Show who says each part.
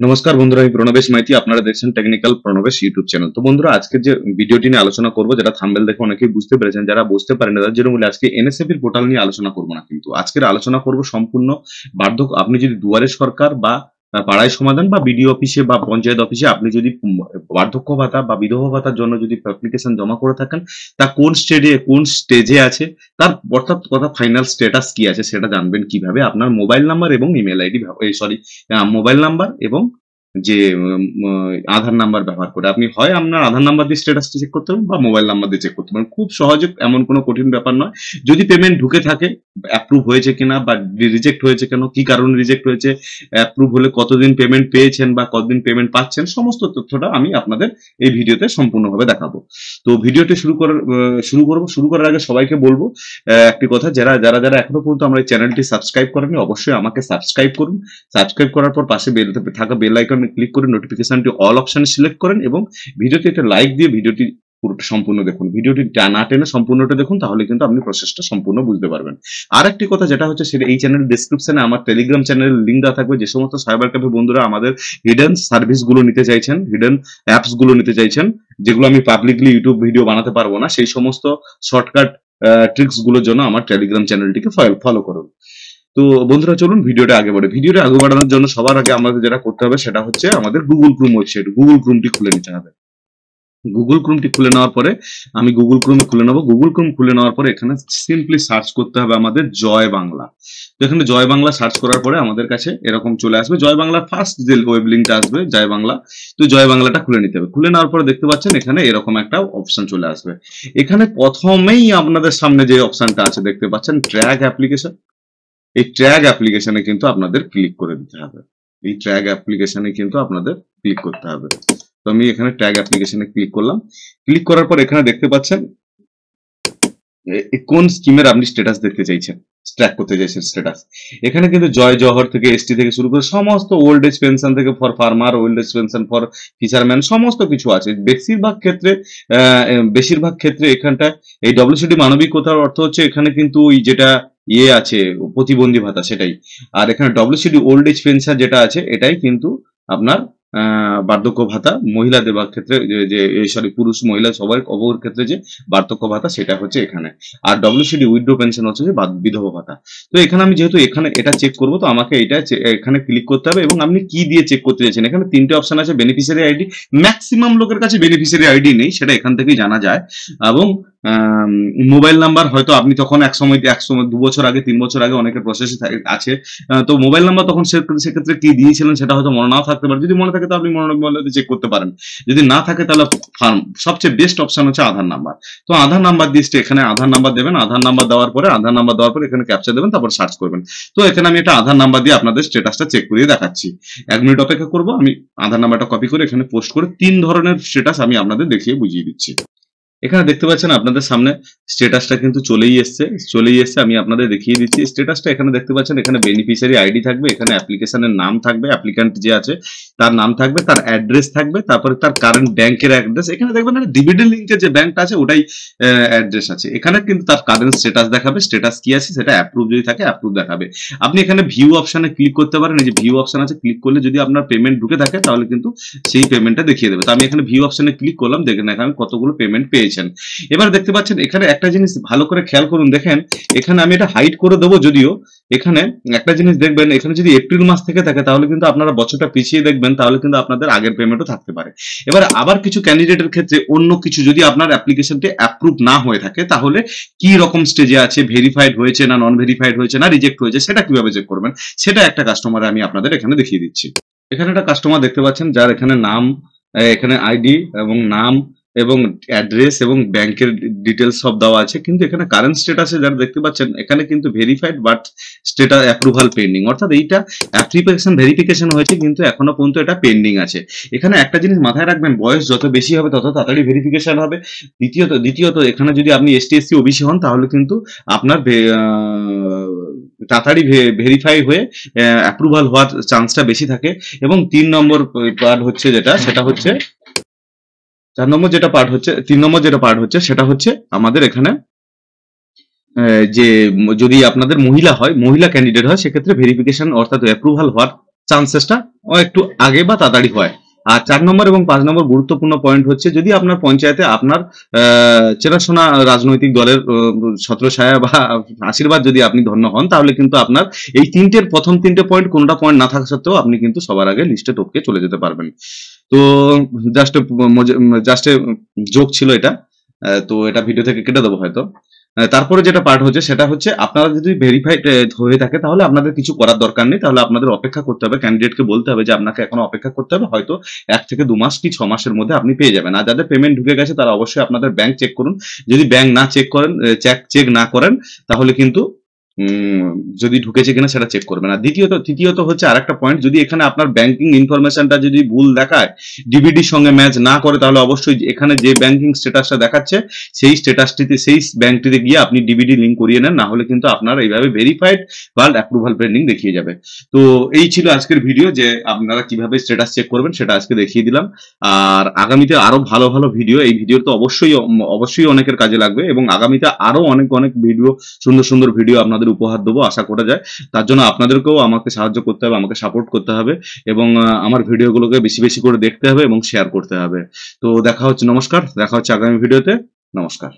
Speaker 1: নমস্কার বন্ধুরা, আমি প্রণবেশ মাইতি। আপনারা দেখছেন টেকনিক্যাল প্রণবেশ ইউটিউব চ্যানেল। তো বন্ধুরা, আজকে যে ভিডিওটি নিয়ে আলোচনা করব, যেটা থাম্বনেল দেখে অনেকেই বুঝতে পেরেছেন, যারা বুঝতে পারেন না তাদের জন্য বলি, আজকে এনএসএফ এর পোর্টাল নিয়ে আলোচনা করব না, কিন্তু আজকের আলোচনা করব সম্পূর্ণ বার্ধক্য। আপনি যদি দুয়ারে সরকার বা পাড়ায় সমাধান বা বিডিও অফিসে বা পঞ্চায়েত অফিসে আপনি যদি বার্ধক্য ভাতা বা বিধবা ভাতার জন্য যদি অ্যাপ্লিকেশন জমা করে থাকেন, তা কোন স্টেজে আছে, তার অর্থাৎ কথা ফাইনাল স্ট্যাটাস কি আছে সেটা জানবেন কিভাবে। আপনার মোবাইল নাম্বার এবং email ID, sorry, mobile number এবং যে আধার নাম্বার ব্যবহার করে আপনি হয় আপনার আধার নাম্বার দিয়ে স্ট্যাটাসটা চেক করতে পারেন বা মোবাইল নাম্বার দিয়ে চেক করতে পারেন। খুব সহজে, এমন কোনো কঠিন ব্যাপার নয়। যদি পেমেন্ট ঢুকে থাকে, অ্যাপ্রুভ হয়েছে কিনা বা রিজেক্ট হয়েছে কেন, কি কারণে রিজেক্ট হয়েছে, অ্যাপ্রুভ হলে কতদিন পেমেন্ট পেয়েছেন বা কতদিন পেমেন্ট পাচ্ছেন, সমস্ত তথ্যটা আমি আপনাদের এই ভিডিওতে সম্পূর্ণভাবে দেখাবো। তো ভিডিওটি শুরু করার আগে সবাইকে বলবো একটি কথা, যারা যারা যারা এখনো পর্যন্ত আমার এই চ্যানেলটি সাবস্ক্রাইব করেনি, অবশ্যই আমাকে সাবস্ক্রাইব করুন। সাবস্ক্রাইব করার পর পাশে থাকা বেল আইকনে ক্লিক করে নোটিফিকেশনটি অল অপশনে সিলেক্ট করেন এবং ভিডিওতে একটা লাইক দিয়ে ভিডিওটি পুরোটা সম্পূর্ণ দেখুন। ভিডিওটি না টেনে সম্পূর্ণটা দেখুন, তাহলে কিন্তু আপনি প্রসেসটা সম্পূর্ণ বুঝতে পারবেন। আর একটি কথা যেটা হচ্ছে, সেটা এই চ্যানেলের ডেসক্রিপশনে আমার টেলিগ্রাম চ্যানেলের লিঙ্ক দেওয়া থাকবে। যে সমস্ত সাইবার ক্যাফে বন্ধুরা আমাদের হিডেন সার্ভিস গুলো নিতে চাইছেন, হিডেন অ্যাপস গুলো নিতে চাইছেন, যেগুলো আমি পাবলিকলি ইউটিউব ভিডিও বানাতে পারবো না, সেই সমস্ত শর্টকাট ট্রিক্স গুলোর জন্য আমার টেলিগ্রাম চ্যানেলটিকে ফলো করুন। তো বন্ধুরা, চলুন ভিডিওটা আগে বাড়ে। ভিডিওটা আগে বাড়ানোর জন্য সবার আগে আমাদের যেটা করতে হবে সেটা হচ্ছে আমাদের গুগল ক্রোম ওয়েবসাইট, গুগল ক্রোমটি খুলে নিতে হবে। গুগল ক্রোমটি খুলে নেওয়ার পরে আমি গুগল ক্রোম খুলে নেবো। গুগল ক্রোম খুলে নেওয়ার পরে এখানে সিম্পলি সার্চ করতে হবে আমাদের জয় বাংলা। তো এখানে জয় বাংলা সার্চ করার পরে আমাদের কাছে এরকম চলে আসবে জয় বাংলার ফার্স্ট যে ওয়েব লিঙ্কটা আসবে, জয় বাংলা। তো জয় বাংলাটা খুলে নিতে হবে। খুলে নেওয়ার পরে দেখতে পাচ্ছেন এখানে এরকম একটা অপশন চলে আসবে। এখানে প্রথমেই আপনাদের সামনে যে অপশনটা আছে দেখতে পাচ্ছেন, ট্র্যাক অ্যাপ্লিকেশন। এই ট্র্যাক অ্যাপ্লিকেশনে কিন্তু আপনাদের ক্লিক করে দিতে হবে। এই ট্র্যাক অ্যাপ্লিকেশনে কিন্তু আপনাদের ক্লিক করতে হবে। তো আমি এখানে ট্র্যাক অ্যাপ্লিকেশনে ক্লিক করলাম। ক্লিক করার পর এখানে দেখতে পাচ্ছেন কোন স্কিমের আপনি স্ট্যাটাস দেখতে চাইছেন, ট্র্যাক করতে চাইছেন স্ট্যাটাস। এখানে কিন্তু জয় জহর থেকে এসটি থেকে শুরু করে সমস্ত ওল্ড এজ পেনশন থেকে for farmer, old age pension for fisherman, সমস্ত কিছু আছে। বেশিরভাগ ক্ষেত্রে এখানটা এই ডব্লিউসিডি মানবিকতার অর্থ হচ্ছে এখানে কিন্তু ওই যেটা আছে প্রতিবন্ধী ভাতা, সেটাই। আর এখানে ডব্লিউসিডি ওল্ড এজ পেনশন যেটা আছে, এটাই কিন্তু আপনার বার্ধক্য ভাতা মহিলা দেবার ক্ষেত্রে, যে সরি পুরুষ মহিলা সবার উভয়ের ক্ষেত্রে যে বার্ধক্য ভাতা, সেটা হচ্ছে এখানে। আর ডব্লিউসিডি উইথড্র পেনশন হচ্ছে যে বিধবা ভাতা। তো এখানে আমি যেহেতু এখানে এটা চেক করবো, তো আমাকে এটা এখানে ক্লিক করতে হবে। এবং আপনি কি দিয়ে চেক করতে চাইছেন, এখানে তিনটে অপশন আছে। বেনিফিশিয়ারি আইডি, ম্যাক্সিমাম লোকের কাছে বেনিফিশিয়ারি আইডি নেই, সেটা এখান থেকেই জানা যায়। এবং মোবাইল নাম্বার হয়তো আপনি তখন এক সময় 2 বছর আগে 3 বছর আগে অনেকের প্রসেসে আছে, তো মোবাইল নাম্বার তখন সেক্ষেত্রে কি দিয়েছিলেন সেটা হয়তো মনে নাও থাকতে পারে। যদি মনে থাকে তো আপনি মনে চেক করতে পারেন, যদি না থাকে তাহলে সবচেয়ে বেস্ট অপশন হচ্ছে আধার নাম্বার। তো আধার নাম্বার দিয়ে এখানে আধার নাম্বার দেবেন। আধার নাম্বার দেওয়ার পরে এখানে ক্যাপচা দেবেন, তারপর সার্চ করবেন। তো এখানে আমি একটা আধার নাম্বার দিয়ে আপনাদের স্ট্যাটাসটা চেক করিয়ে দেখাচ্ছি। 1 মিনিট অপেক্ষা করবো। আমি আধার নাম্বারটা কপি করে এখানে পোস্ট করে 3 ধরনের স্ট্যাটাস আমি আপনাদের দেখিয়ে বুঝিয়ে দিচ্ছি। এখানে দেখতে পাচ্ছেন আপনাদের সামনে স্ট্যাটাসটা কিন্তু চলেই এসছে। আমি আপনাদের দেখিয়ে দিচ্ছি স্ট্যাটাসটা। এখানে দেখতে পাচ্ছেন এখানে বেনিফিশিয়ারি আইডি থাকবে, এখানে অ্যাপ্লিকেশনের নাম থাকবে, অ্যাপ্লিক্যান্ট যে আছে তার নাম থাকবে, তার অ্যাড্রেস থাকবে, তারপরে তার কারেন্ট ব্যাংকের অ্যাড্রেস। এখানে দেখবেন ডিবিডি লিংকের যে ব্যাংকটা আছে ওটাই অ্যাড্রেস আছে। এখানে কিন্তু তার কারেন্ট স্ট্যাটাস দেখাবে, স্ট্যাটাস কি আছে সেটা অ্যাপ্রুভ যদি থাকে অ্যাপ্রুভ দেখাবে। আপনি এখানে ভিউ অপশনে ক্লিক করতে পারেন। এই যে ভিউ অপশন আছে, ক্লিক করলে যদি আপনার পেমেন্ট ঢুকে থাকে তাহলে কিন্তু সেই পেমেন্টটা দেখিয়ে দেবে। তো আমি এখানে ভিউ অপশনে ক্লিক করলাম, দেখেন এখানে কতগুলো পেমেন্ট পেয়েছেন। এবার দেখতে পাচ্ছেন এখানে একটা জিনিস ভালো করে খেয়াল করুন, দেখেন এখানে আমি এটা হাইড করে দেবো। যদিও এখানে একটা জিনিস দেখবেন, এখানে যদি এপ্রিল মাস থেকে থাকে তাহলে কিন্তু আপনারা বছরটা পিছিয়ে দেখবেন, তাহলে কিন্তু আপনাদের আগের পেমেন্টও থাকতে পারে। এবার আবার কিছু ক্যান্ডিডেটের ক্ষেত্রে অন্য কিছু, যদি আপনার অ্যাপ্লিকেশনটি অ্যাপ্রুভ না হয়ে থাকে তাহলে কি রকম স্টেজে আছে, ভেরিফাইড হয়েছে না নন ভেরিফাইড হয়েছে না রিজেক্ট হয়েছে, সেটা কিভাবে চেক করবেন সেটা একটা কাস্টমার আমি আপনাদের এখানে দেখিয়ে দিচ্ছি। এখানে একটা কাস্টমার দেখতে পাচ্ছেন যার এখানে নাম, এখানে আইডি এবং নাম এবং অ্যাড্রেস এবং ব্যাংকের ডিটেলস সব দেওয়া আছে। কিন্তু এখানে কারেন্ট স্ট্যাটাসে যারা দেখতে পাচ্ছেন এখানে কিন্তু verified but status approval pending, অর্থাৎ এইটা অ্যাপ্লিকেশন ভেরিফিকেশন হয়েছে কিন্তু এখনো পর্যন্ত এটা পেন্ডিং আছে। এখানে একটা জিনিস মাথায় রাখবেন, বয়স যত বেশি হবে তত তাড়াতাড়ি ভেরিফিকেশন হবে। দ্বিতীয়ত এখানে যদি আপনি এসটি এসসি ওবিসি হন তাহলে কিন্তু আপনার তাড়াতাড়ি ভেরিফাই হয়ে অ্যাপ্রুভাল হওয়ার চান্সটা বেশি থাকে। এবং 3 নম্বর পার্ট হচ্ছে যেটা, সেটা হচ্ছে 3 নম্বর যেটা পার্ট হচ্ছে সেটা হচ্ছে আমাদের এখানে যে যদি আপনাদের মহিলা ক্যান্ডিডেট হয় সেক্ষেত্রে ভেরিফিকেশন অর্থাৎ অ্যাপ্রুভাল হওয়ার চান্সেসটা একটু আগে বা তাড়াতাড়ি হয়। আর 4 নম্বর এবং 5 নম্বর গুরুত্বপূর্ণ পয়েন্ট হচ্ছে, যদি আপনার পঞ্চায়েতে আপনার চেনাশোনা রাজনৈতিক দলের ছত্রছায়া বা আশীর্বাদ যদি আপনি ধন্য হন, তাহলে কিন্তু আপনার এই প্রথম 3টে পয়েন্ট কোনোটা পয়েন্ট না থাকা সত্ত্বেও আপনি কিন্তু সবার আগে লিস্টে টপকে চলে যেতে পারবেন। তো জাস্ট জাস্ট জোক ছিল এটা। তো এটা ভিডিও থেকে কেটে দেবো হয়তো। তারপরে যেটা পার্ট হচ্ছে সেটা হচ্ছে, আপনারা যদি ভেরিফাইড হয়ে থাকে তাহলে আপনাদের কিছু করার দরকার নেই, তাহলে আপনাদের অপেক্ষা করতে হবে, ক্যান্ডিডেটকে বলতে হবে যে আপনাকে এখনো অপেক্ষা করতে হবে, হয়তো 1 থেকে 2 মাস কি 6 মাসের মধ্যে আপনি পেয়ে যাবেন। আর যাদের পেমেন্ট ঢুকে গেছে তারা অবশ্যই আপনাদের ব্যাংক চেক করুন। যদি ব্যাংক না চেক করেন, চেক না করেন, তাহলে কিন্তু যদি ঢুকেছে কিনা সেটা চেক করবেন। আর তৃতীয়ত হচ্ছে আরেকটা পয়েন্ট, যদি এখানে আপনার ব্যাংকিং ইনফরমেশনটা যদি ভুল দেখায়, ডিবিডির সঙ্গে ম্যাচ না করে, তাহলে অবশ্যই এখানে যে ব্যাংকিং স্ট্যাটাসটা দেখাচ্ছে সেই ব্যাংকটিতে গিয়ে আপনি ডিবিডি লিঙ্ক করিয়ে নেন, না হলে কিন্তু আপনার এইভাবে ভেরিফাইড বা অ্যাপ্রুভাল পেন্ডিং দেখিয়ে যাবে। তো এই ছিল আজকের ভিডিও, যে আপনারা কিভাবে স্ট্যাটাস চেক করবেন সেটা আজকে দেখিয়ে দিলাম। আর আগামীতে আরো ভালো ভালো ভিডিও, এই ভিডিও তো অবশ্যই অনেকের কাজে লাগবে, এবং আগামীতে আরো অনেক ভিডিও, সুন্দর সুন্দর ভিডিও আপনাদের উপহার দেবো আশা করা যায়। তার জন্য আপনাদেরকেও আমাকে সাহায্য করতে হবে, আমাকে সাপোর্ট করতে হবে, এবং আমার ভিডিওগুলোকে বেশি বেশি করে দেখতে হবে এবং শেয়ার করতে হবে। তো দেখা হচ্ছে, নমস্কার, দেখা হচ্ছে আগামী ভিডিওতে। নমস্কার।